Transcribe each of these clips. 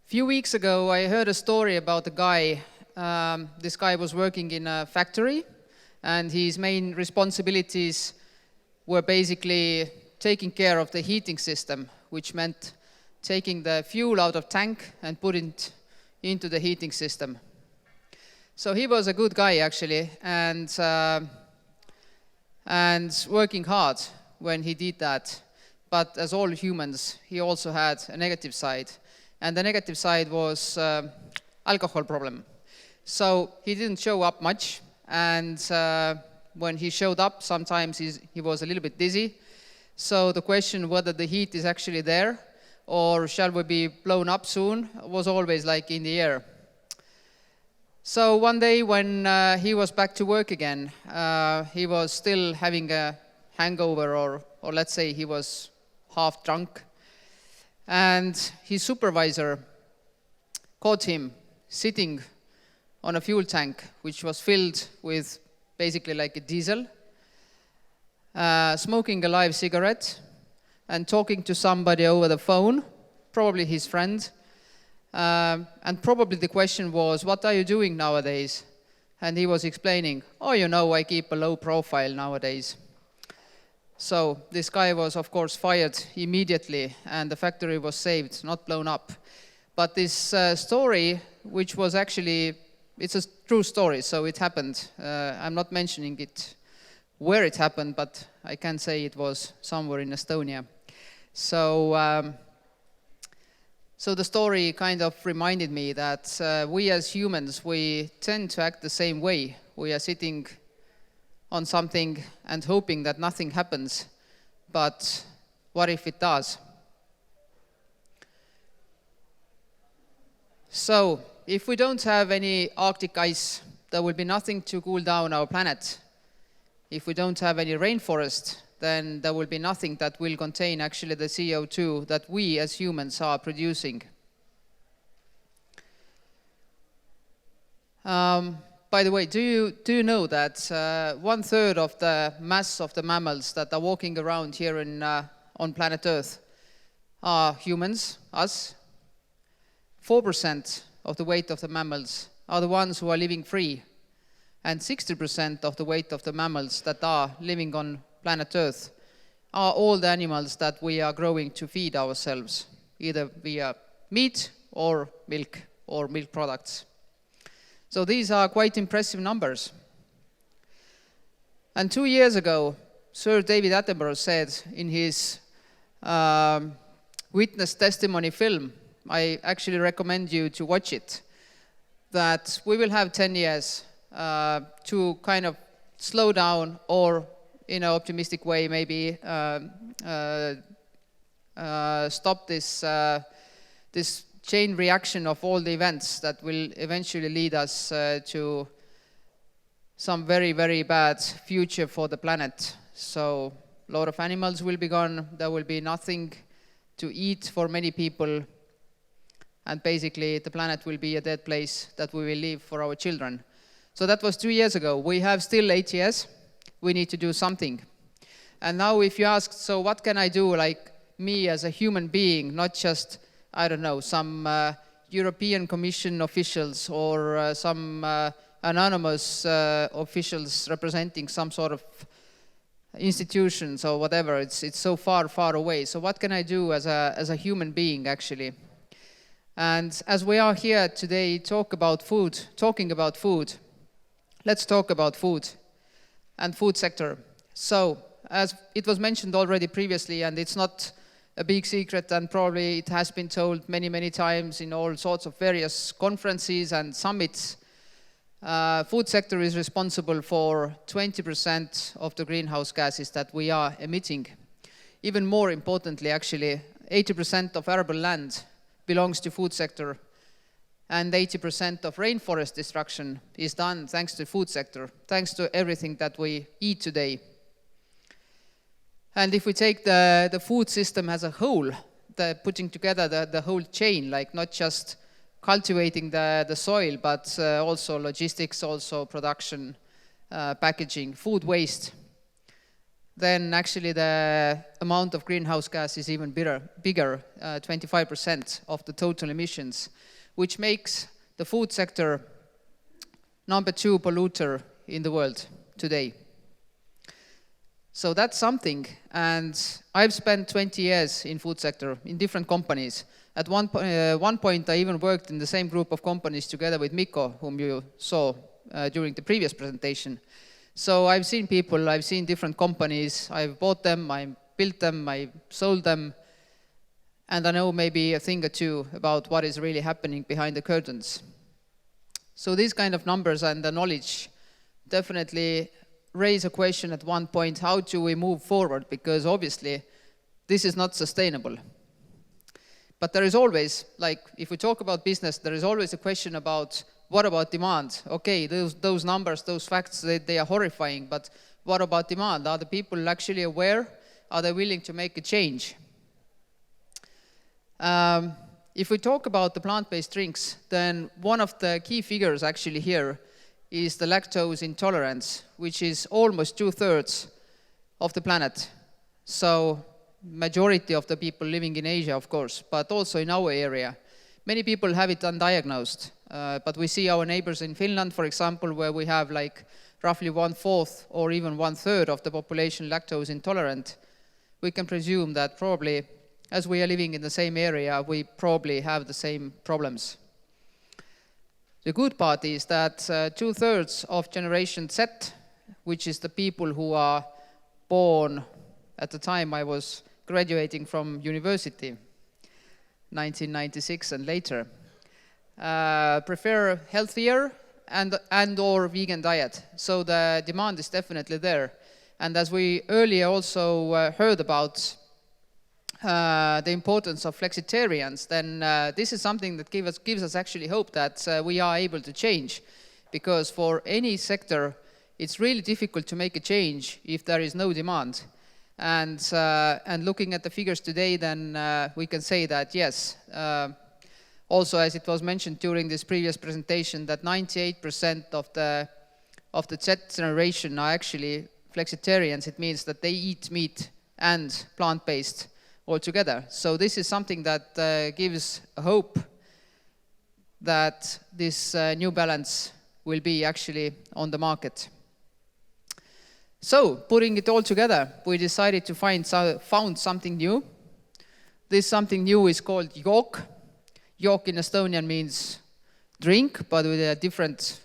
Few weeks ago, I heard a story about a guy. This guy was working in a factory, and his main responsibilities were basically taking care of the heating system, which meant taking the fuel out of tank and putting it into the heating system. So he was a good guy, actually, and working hard when he did that. But as all humans, he also had a negative side. And the negative side was alcohol problem. So he didn't show up much, and when he showed up, sometimes he was a little bit dizzy. So the question whether the heat is actually there or shall we be blown up soon was always like in the air. So one day when he was back to work again, he was still having a hangover, or let's say he was half drunk. And his supervisor caught him sitting on a fuel tank, which was filled with basically like a diesel, smoking a live cigarette and talking to somebody over the phone, probably his friend. And probably the question was, what are you doing nowadays? And he was explaining, oh, you know, I keep a low profile nowadays. So this guy was, of course, fired immediately, and the factory was saved, not blown up. But this story, which was actually, it's a true story, so it happened. I'm not mentioning it where it happened, but I can say it was somewhere in Estonia. So, so the story kind of reminded me that we as humans, we tend to act the same way. We are sitting on something and hoping that nothing happens, but what if it does? So, if we don't have any Arctic ice, there will be nothing to cool down our planet. If we don't have any rainforest, then there will be nothing that will contain actually the CO2 that we as humans are producing. By the way, do you know that 1/3 of the mass of the mammals that are walking around here on planet Earth are humans, us? 4% of the weight of the mammals are the ones who are living free, and 60% of the weight of the mammals that are living on planet Earth are all the animals that we are growing to feed ourselves, either via meat or milk products. So these are quite impressive numbers. And 2 years ago, Sir David Attenborough said in his witness testimony film, I actually recommend you to watch it, that we will have 10 years to kind of slow down, or in an optimistic way maybe stop this chain reaction of all the events that will eventually lead us to some very, very bad future for the planet. So a lot of animals will be gone, there will be nothing to eat for many people, and basically the planet will be a dead place that we will leave for our children. So that was 2 years ago. We have still 8 years. We need to do something. And now if you ask, so what can I do, like me as a human being, not just, I don't know, some European Commission officials or some anonymous officials representing some sort of institutions or whatever. It's so far, far away. So what can I do as a human being, actually? And as we are here today talking about food, let's talk about food and food sector. So, as it was mentioned already previously, and it's not a big secret, and probably it has been told many, many times in all sorts of various conferences and summits, food sector is responsible for 20% of the greenhouse gases that we are emitting. Even more importantly, actually, 80% of arable land belongs to food sector, and 80% of rainforest destruction is done thanks to food sector, thanks to everything that we eat today. And if we take the food system as a whole, putting together the whole chain, like not just cultivating the soil, but also logistics, also production, packaging, food waste, then actually the amount of greenhouse gas is even bigger, 25% of the total emissions, which makes the food sector number 2 polluter in the world today. So that's something, and I've spent 20 years in food sector in different companies. At one point I even worked in the same group of companies together with Mikko, whom you saw during the previous presentation. So I've seen people, I've seen different companies, I've bought them, I built them, I sold them, and I know maybe a thing or two about what is really happening behind the curtains. So these kind of numbers and the knowledge definitely raise a question at one point, how do we move forward? Because obviously this is not sustainable. But there is always, like if we talk about business, there is always a question about what about demand? Okay, those numbers, those facts, they are horrifying, but what about demand? Are the people actually aware? Are they willing to make a change? If we talk about the plant-based drinks, then one of the key figures actually here is the lactose intolerance, which is almost 2/3 of the planet. So majority of the people living in Asia, of course, but also in our area. Many people have it undiagnosed, but we see our neighbors in Finland, for example, where we have like roughly 1/4 or even 1/3 of the population lactose intolerant. We can presume that probably, as we are living in the same area, we probably have the same problems. The good part is that 2/3 of Generation Z, which is the people who are born at the time I was graduating from university, 1996 and later, prefer healthier and or vegan diet. So the demand is definitely there. And as we earlier also heard about the importance of flexitarians, then this is something that gives us actually hope that we are able to change. Because for any sector, it's really difficult to make a change if there is no demand. And looking at the figures today, then we can say that yes, also as it was mentioned during this previous presentation, that 98% of the Z generation are actually flexitarians. It means that they eat meat and plant-based altogether. So this is something that gives hope that this new balance will be actually on the market. So, putting it all together, we decided to found something new. This something new is called YOOK. YOOK in Estonian means drink, but with a different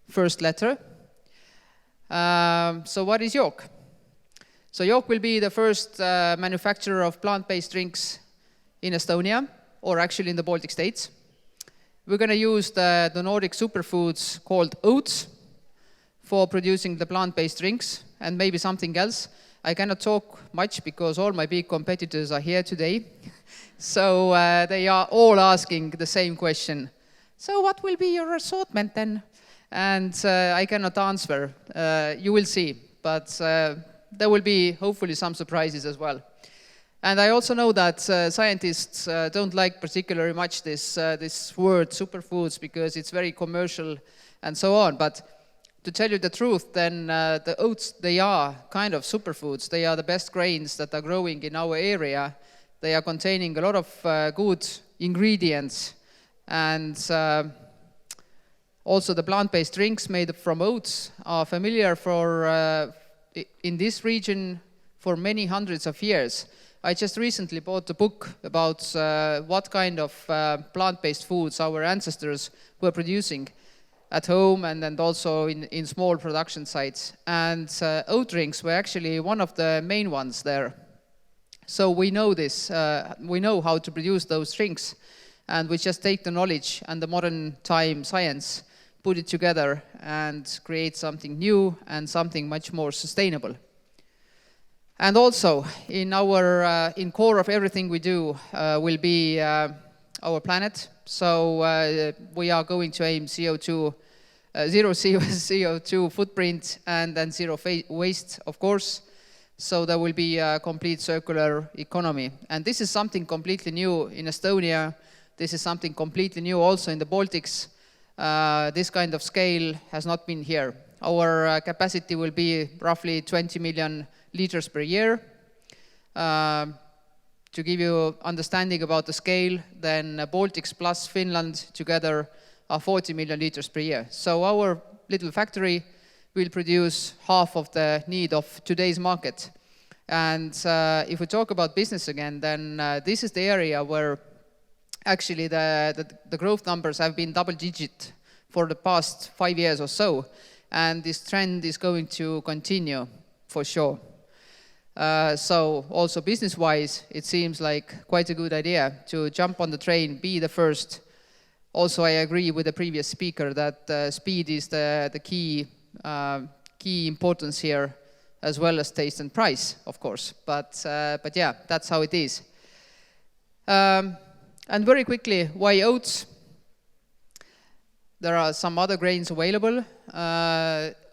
first letter. So what is YOOK? So YOOK will be the first manufacturer of plant-based drinks in Estonia, or actually in the Baltic states. We're going to use the Nordic superfoods called oats for producing the plant-based drinks, and maybe something else. I cannot talk much because all my big competitors are here today. So they are all asking the same question. So what will be your assortment then? And I cannot answer. You will see. But there will be hopefully some surprises as well. And I also know that scientists don't like particularly much this word superfoods because it's very commercial and so on. But to tell you the truth, then the oats, they are kind of superfoods. They are the best grains that are growing in our area. They are containing a lot of good ingredients. And also the plant-based drinks made from oats are familiar in this region for many hundreds of years. I just recently bought a book about what kind of plant-based foods our ancestors were producing at home and also in small production sites. And oat drinks were actually one of the main ones there. So we know this, we know how to produce those drinks, and we just take the knowledge and the modern time science, put it together and create something new and something much more sustainable. And also in core of everything we do will be our planet. So we are going to aim zero CO2 footprint and zero waste, of course. So there will be a complete circular economy. And this is something completely new in Estonia. This is something completely new also in the Baltics. This kind of scale has not been here. Our capacity will be roughly 20 million liters per year. To give you understanding about the scale, then Baltics plus Finland together are 40 million liters per year. So our little factory will produce half of the need of today's market. And if we talk about business again, then this is the area where actually the growth numbers have been double-digit for the past 5 years or so. And this trend is going to continue for sure. So also business-wise, it seems like quite a good idea to jump on the train, be the first. Also, I agree with the previous speaker that speed is the key importance here, as well as taste and price, of course. But yeah, that's how it is. And very quickly, why oats? There are some other grains available.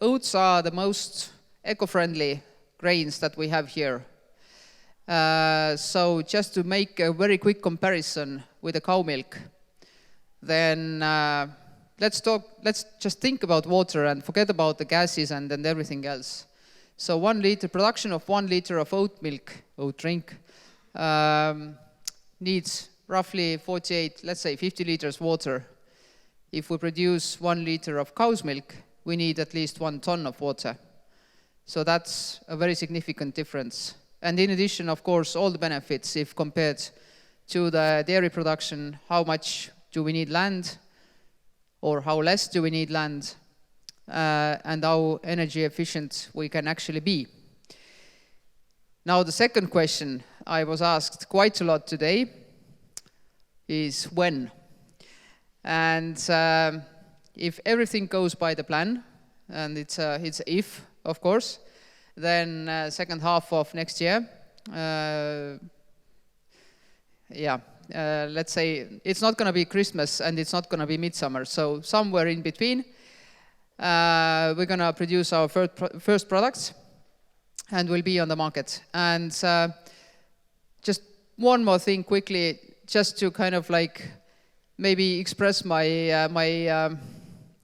Oats are the most eco-friendly grains that we have here. So just to make a very quick comparison with the cow milk, then let's just think about water and forget about the gases and everything else. So 1 liter, production of 1 liter of oat milk, oat drink, needs roughly 48, let's say 50 liters water. If we produce 1 liter of cow's milk, we need at least 1 ton of water. So that's a very significant difference. And in addition, of course, all the benefits, if compared to the dairy production, how much do we need land, or how less do we need land, and how energy efficient we can actually be. Now, the second question I was asked quite a lot today is when. And if everything goes by the plan, and it's if, of course, then second half of next year, let's say it's not going to be Christmas and it's not going to be midsummer, so somewhere in between, we're going to produce our first products and will be on the market. And just one more thing quickly, just to kind of like maybe express my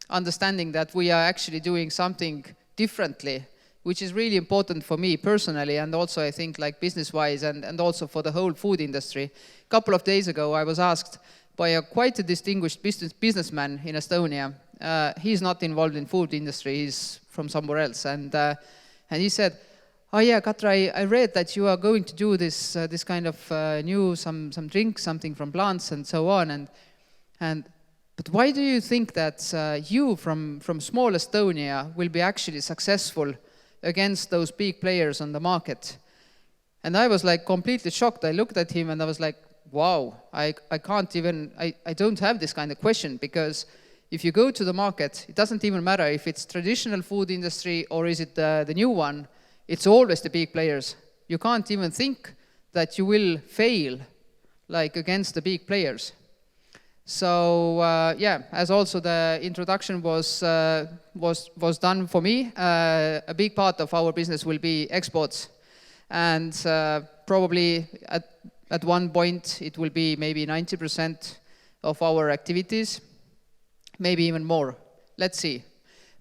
understanding that we are actually doing something differently, which is really important for me personally, and also I think like business-wise and also for the whole food industry. A couple of days ago, I was asked by quite a distinguished businessman in Estonia. He's not involved in food industry, he's from somewhere else. And he said, oh yeah, Katre, I read that you are going to do this kind of new, some drink, something from plants and so on. But why do you think that you from small Estonia will be actually successful against those big players on the market? And I was like completely shocked. I looked at him and I was like, wow, I can't even, I don't have this kind of question, because if you go to the market, it doesn't even matter if it's traditional food industry or is it the new one, it's always the big players. You can't even think that you will fail like against the big players. So yeah, as also the introduction was done for me, a big part of our business will be exports, and probably at one point it will be maybe 90% of our activities, maybe even more. Let's see.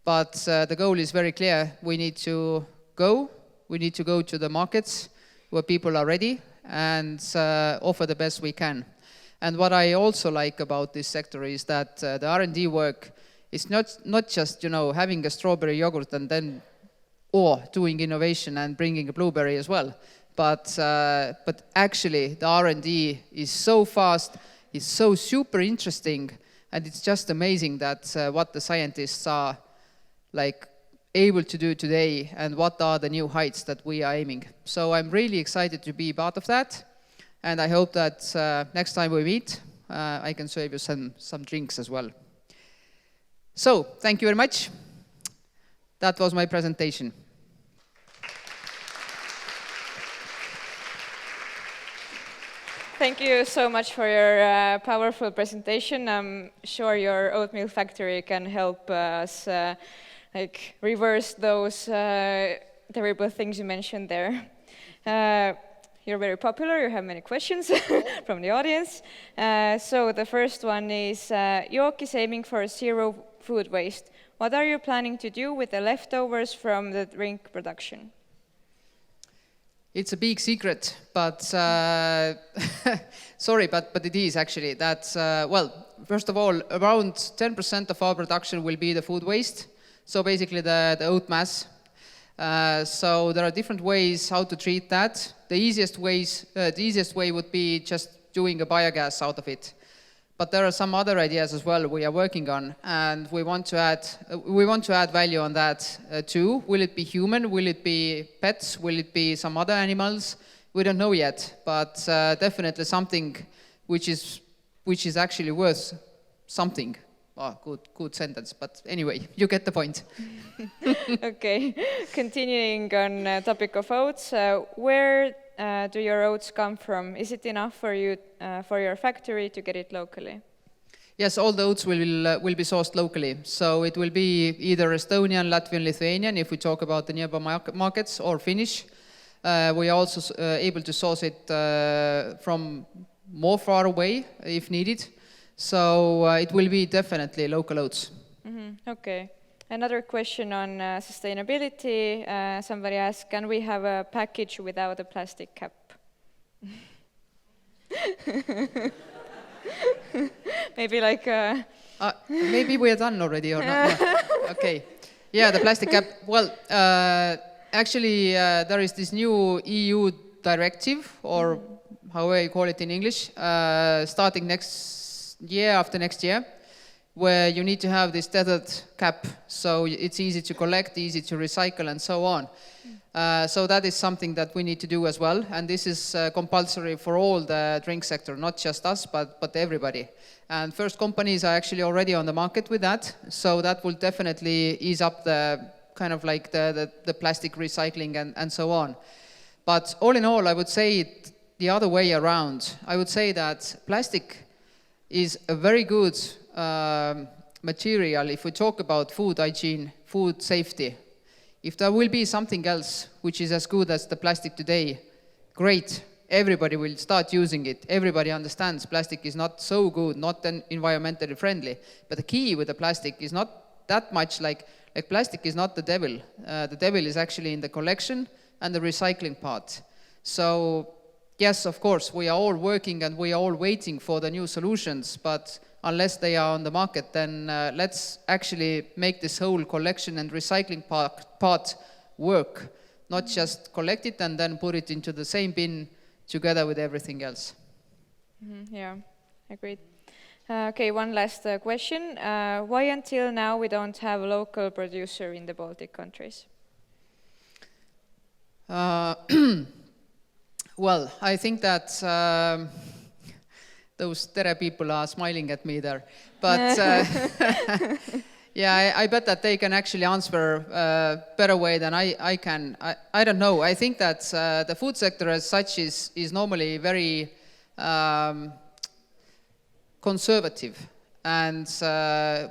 But the goal is very clear. We need to go to the markets where people are ready and offer the best we can. And what I also like about this sector is that the R&D work is not just, having a strawberry yogurt and then doing innovation and bringing a blueberry as well. But actually the R&D is so fast, it's so super interesting, and it's just amazing that what the scientists are like able to do today and what are the new heights that we are aiming. So I'm really excited to be part of that. And I hope that next time we meet, I can serve you some drinks as well. So, thank you very much. That was my presentation. Thank you so much for your powerful presentation. I'm sure your oatmeal factory can help us reverse those terrible things you mentioned there. You're very popular, you have many questions from the audience. So the first one is, YOOK is aiming for zero food waste. What are you planning to do with the leftovers from the drink production? It's a big secret, but sorry, but it is actually. That's, well, first of all, around 10% of our production will be the food waste, so basically the oat mass. So there are different ways how to treat that. The easiest way would be just doing a biogas out of it. But there are some other ideas as well we are working on, and we want to add value on that too. Will it be human? Will it be pets? Will it be some other animals? We don't know yet, but definitely something which is actually worth something. Oh, good sentence, but anyway, you get the point. Okay, continuing on topic of oats, where do your oats come from? Is it enough for you, for your factory to get it locally? Yes, all the oats will be sourced locally. So it will be either Estonian, Latvian, Lithuanian, if we talk about the nearby markets, or Finnish. We are also able to source it from more far away if needed. So it will be definitely local oats. Mm-hmm. Okay. Another question on sustainability. Somebody asked, can we have a package without a plastic cap? Maybe like... maybe we are done already or not. No. Okay. Yeah, the plastic cap. Well, actually, there is this new EU directive, or however you call it in English, starting after next year, where you need to have this tethered cap, so it's easy to collect, easy to recycle, and so on. So that is something that we need to do as well, and this is compulsory for all the drink sector, not just us, but everybody. And first companies are actually already on the market with that, so that will definitely ease up the kind of like the plastic recycling and so on. But all in all, I would say it the other way around. I would say that plastic is a very good material if we talk about food hygiene, food safety. If there will be something else which is as good as the plastic today, great. Everybody will start using it. Everybody understands plastic is not so good, not environmentally friendly. But the key with the plastic is not that much like plastic is not the devil. The devil is actually in the collection and the recycling part. So yes, of course, we are all working and we are all waiting for the new solutions, but unless they are on the market, then let's actually make this whole collection and recycling part work, not just collect it and then put it into the same bin together with everything else. Mm-hmm, yeah, agreed. Okay, one last question. Why until now we don't have a local producer in the Baltic countries? Well, I think that those Tere people are smiling at me there. But yeah, I bet that they can actually answer better way than I can. I don't know. I think that the food sector as such is normally very conservative. And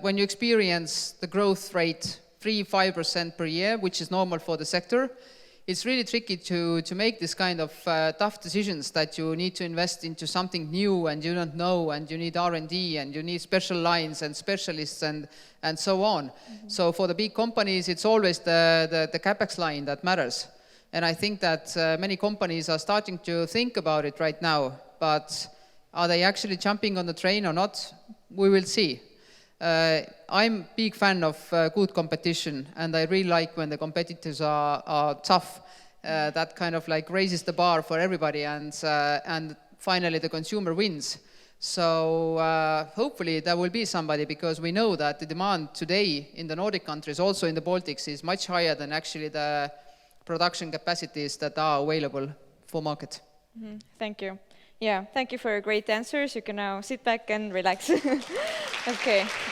when you experience the growth rate 3-5% per year, which is normal for the sector, it's really tricky to make this kind of tough decisions that you need to invest into something new and you don't know, and you need R&D and you need special lines and specialists and so on. Mm-hmm. So for the big companies, it's always the capex line that matters. And I think that many companies are starting to think about it right now, but are they actually jumping on the train or not? We will see. I'm a big fan of good competition, and I really like when the competitors are tough. That kind of like raises the bar for everybody, and finally the consumer wins. So hopefully there will be somebody, because we know that the demand today in the Nordic countries, also in the Baltics, is much higher than actually the production capacities that are available for market. Mm-hmm. Thank you. Yeah, thank you for your great answers. You can now sit back and relax. Okay.